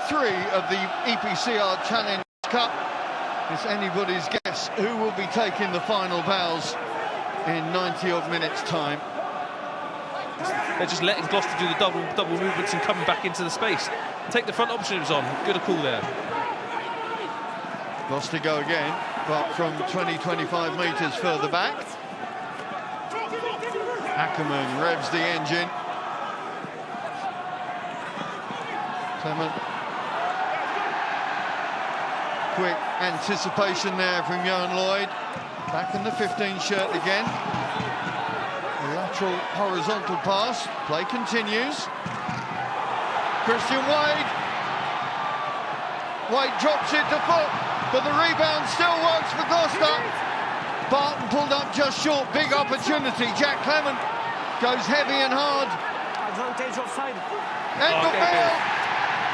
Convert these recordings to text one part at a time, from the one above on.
3 of the EPCR Challenge Cup. It's anybody's guess who will be taking the final bows in 90-odd minutes' time. They're just letting Gloucester do the double movements and coming back into the space. Take the front option it was on. Good a call there. Gloucester go again, but from 20-25 metres further back. Ackerman revs the engine. Clement. Quick anticipation there from Johan Lloyd. Back in the 15 shirt again. A lateral horizontal pass. Play continues. Christian Wade. Wade drops it to foot, but the rebound still works for Gloucester. Barton pulled up just short. Big opportunity. Jack Clement goes heavy and hard. Advantage offside. Englefield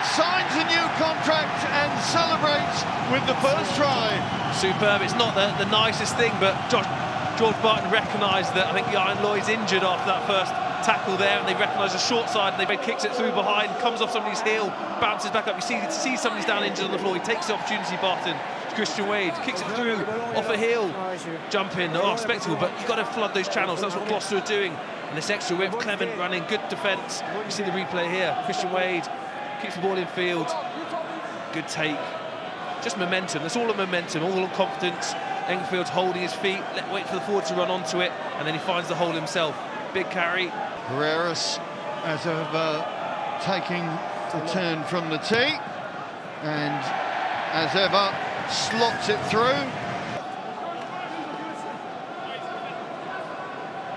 signs a new contract and celebrates with the first try. Superb. It's not the nicest thing, but George Barton recognised that I think Johan Lloyd's injured after that first tackle there, and they recognise the short side, and they kicks it through behind, comes off somebody's heel, bounces back up. You see somebody's down injured on the floor. He takes the opportunity, Barton. Christian Wade kicks it through off a heel, jump in. Oh, spectacle! But you've got to flood those channels. That's what Gloucester are doing. And this extra width, Clement running, good defence. You see the replay here. Christian Wade keeps the ball in field. Good take. Just momentum. That's all of momentum, all of confidence. Engelfield's holding his feet, wait for the forward to run onto it, and then he finds the hole himself. Big carry. Herreras, as of taking the turn from the tee, and as ever, slots it through.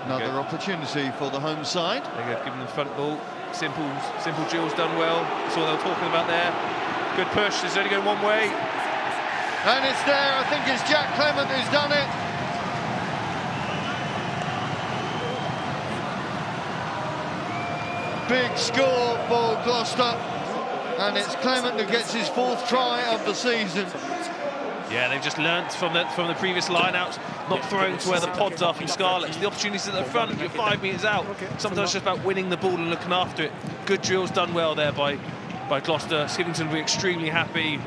Another opportunity for the home side. They're going to give them the front ball. Simple drill's done well. That's what they were talking about there. Good push. It's only going one way. And it's there. I think it's Jack Clement who's done it. Big score for Gloucester. And it's Clement who gets his 4th try of the season. Yeah, they've just learnt from the previous line-outs, not throwing to where the pods are from Scarlets. The opportunities at the front, you're 5 metres out. Sometimes it's just about winning the ball and looking after it. Good drills done well there by Gloucester. Skivington will be extremely happy.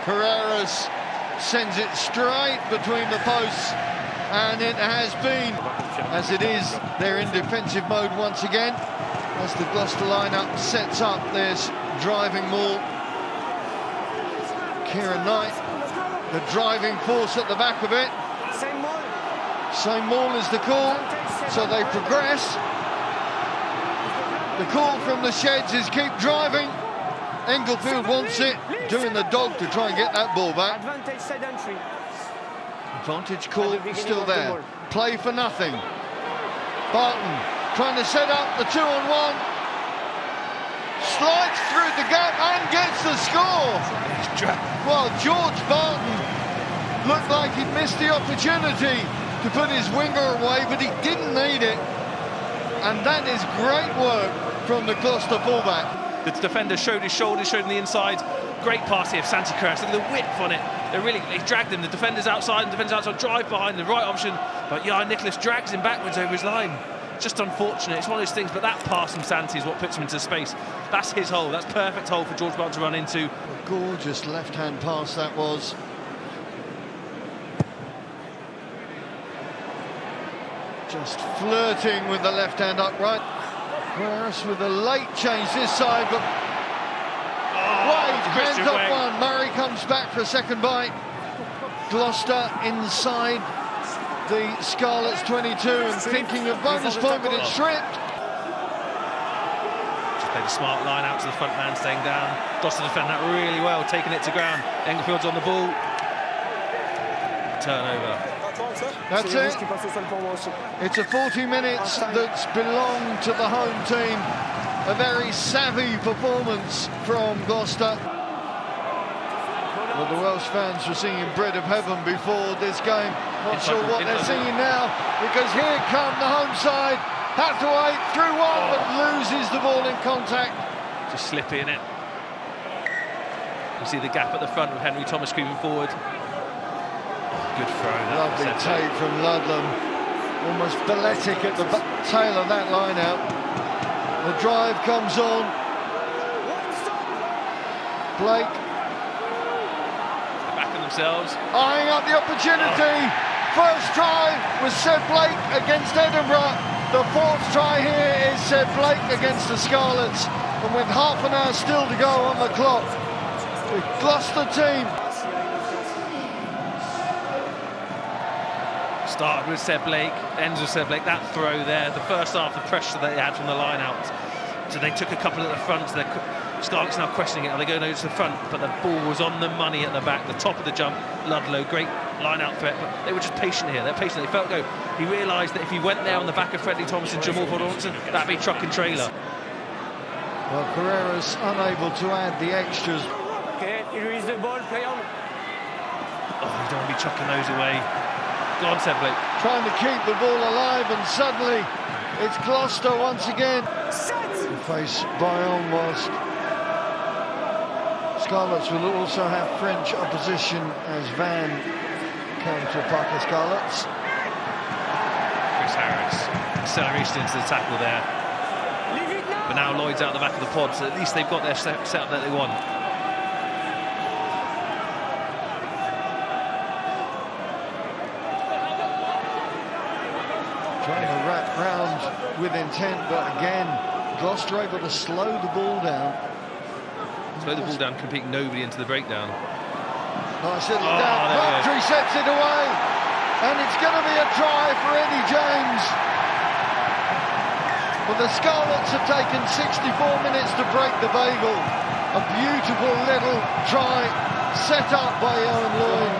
Herreras sends it straight between the posts, and it has been, as it is, they're in defensive mode once again, as the Gloucester lineup sets up this driving maul. Kieran Knight, the driving force at the back of it. Same maul is the call, so they progress. The call from the sheds is keep driving. Englefield wants it, doing the dog to try and get that ball back. Advantage call still there. Play for nothing. Barton trying to set up the 2-on-1. Slides through the gap and gets the score. Well, George Barton looked like he'd missed the opportunity to put his winger away, but he didn't need it. And that is great work from the Gloucester fullback. The defender showed his shoulders, showed him the inside. Great pass here, Santi Curtis. Look at the width on it. They dragged him. The defender's outside, and the defender's outside, drive behind the right option. But Jan Nicholas drags him backwards over his line. Just unfortunate. It's one of those things, but that pass from Santi is what puts him into space. That's his hole. That's perfect hole for George Barton to run into. A gorgeous left-hand pass that was. Just flirting with the left-hand upright. Whereas with a late change this side, but Wade hands up one. Murray comes back for a second bite. Gloucester inside the Scarlets 22 and thinking of bonus point, but it's stripped. Just played a smart line out to the front man, staying down. Gloucester defend that really well, taking it to ground. Engelfield's on the ball. Turnover. That's it. It's a 40 minutes that's belonged to the home team. A very savvy performance from Gloucester. Well, the Welsh fans were singing Bread of Heaven before this game. Not sure what they're singing now, because here come the home side. Hathaway through one, but loses the ball in contact. Just slippy in it. You see the gap at the front with Henry Thomas creeping forward. Good throw. Lovely take from Ludlam. Almost balletic at the tail of that line out. The drive comes on. Blake. They're backing themselves. Eyeing up the opportunity. First try was Seb Blake against Edinburgh. The fourth try here is Seb Blake against the Scarlets. And with half an hour still to go on the clock, the Gloucester team. Started with Seb Blake, ends with Seb Blake. That throw there, the first half, the pressure that they had from the line out. So they took a couple at the front. So Scarlets now questioning it. Are they going over to the front? But the ball was on the money at the back. The top of the jump, Ludlow, great line-out threat. But they were just patient here. They're patient. They felt go. He realised that if he went there on the back of Freddie Thomas and Jamal Ford-Ornson, that'd be truck and trailer. Well, Carrera's unable to add the extras. Okay, he released the ball, play on. Oh, you don't want to be chucking those away. Go on, Seb Blake. Trying to keep the ball alive, and suddenly it's Gloucester once again. The face Bayon whilst Scarlets will also have French opposition as Van came to attack the Scarlets. Chris Harris, acceleration into the tackle there. But now Lloyd's out the back of the pod, so at least they've got their setup that they want. Trying to wrap round with intent, but again, Gloucester able to slow the ball down. Slow the ball down, can pick nobody into the breakdown. Nice little down. Crabtree sets it away, and it's going to be a try for Eddie James. But the Scarlets have taken 64 minutes to break the bagel. A beautiful little try set up by Owen Lloyd,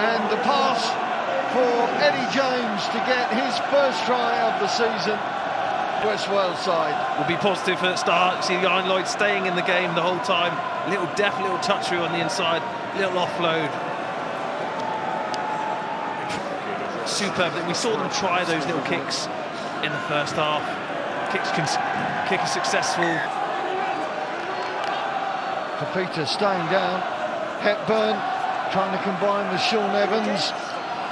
and the pass for Eddie James to get his first try of the season. West Wales side will be positive for the start. See Iron Lloyd staying in the game the whole time. Little deft, little touch through on the inside, little offload. Superb. We saw them try those little kicks in the first half. Kick is successful. Peter staying down. Hepburn trying to combine with Sean Evans.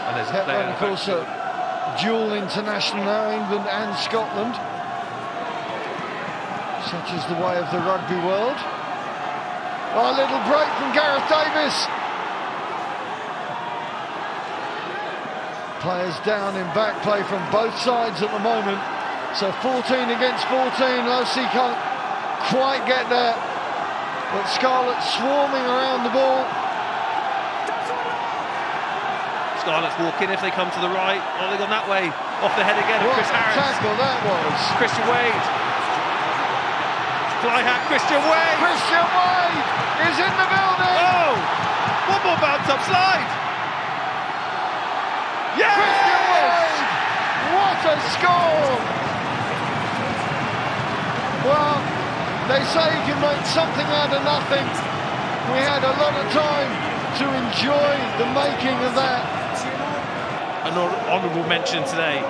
And there's Hepburn, of course, a dual international now, England and Scotland. Such is the way of the rugby world. Oh, a little break from Gareth Davis. Players down in back play from both sides at the moment. So 14 against 14. Losey can't quite get there. But Scarlets swarming around the ball. Scarlets walk in if they come to the right. Oh, they've gone that way. Off the head again of What Chris Harris. tackle that was. Christian Wade. Fly hat, Christian Wade. Christian Wade is in the building. Oh! One more bounce up slide. Yes! Christian Wade! What a score! Well, they say you can make something out of nothing. We had a lot of time to enjoy the making of that. An honourable mention today.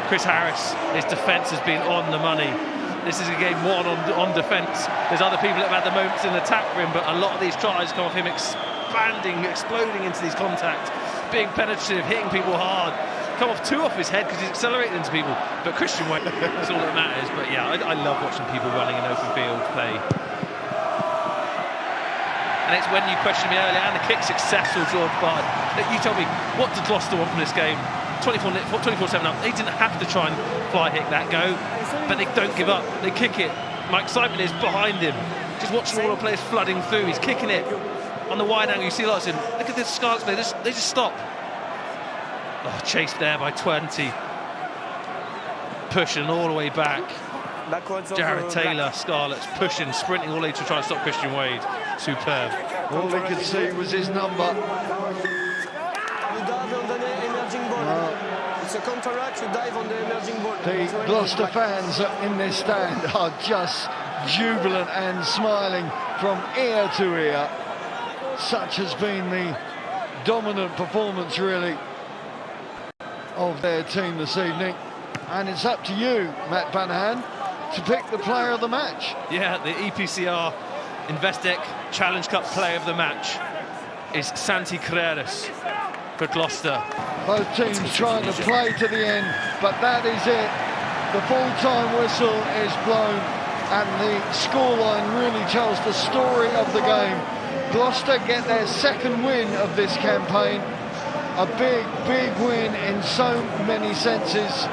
Chris Harris, his defence has been on the money. This is a game won on defence. There's other people that have had the moments in the attack rim, but a lot of these tries come off him expanding, exploding into these contacts, being penetrative, hitting people hard. Come off two off his head because he's accelerating into people. But Christian Wade, that's all that matters. But yeah, I love watching people running in open field play. And it's when you questioned me earlier, and the kick successful, George Barton. You tell me, what did Gloucester want from this game? 24-7 up. They didn't have to try and fly hit that go, but they don't give up. They kick it. My excitement is behind him. Just watching all the players flooding through. He's kicking it on the wide angle. You see lots of look at this Scarlets play. They just stop. Oh, chased there by 20. Pushing all the way back. Jared Taylor, Scarlets pushing, sprinting all the way to try and stop Christian Wade. Superb. All he could see was his number. It's a counteract, you dive on the emerging ball. The Gloucester fans in this stand are just jubilant and smiling from ear to ear. Such has been the dominant performance, really, of their team this evening. And it's up to you, Matt Banahan, to pick the player of the match. Yeah, the EPCR Investec Challenge Cup player of the match is Santi Carreras for Gloucester. Both teams trying to play to the end, but that is it. The full-time whistle is blown, and the scoreline really tells the story of the game. Gloucester get their second win of this campaign. A big, big win in so many senses.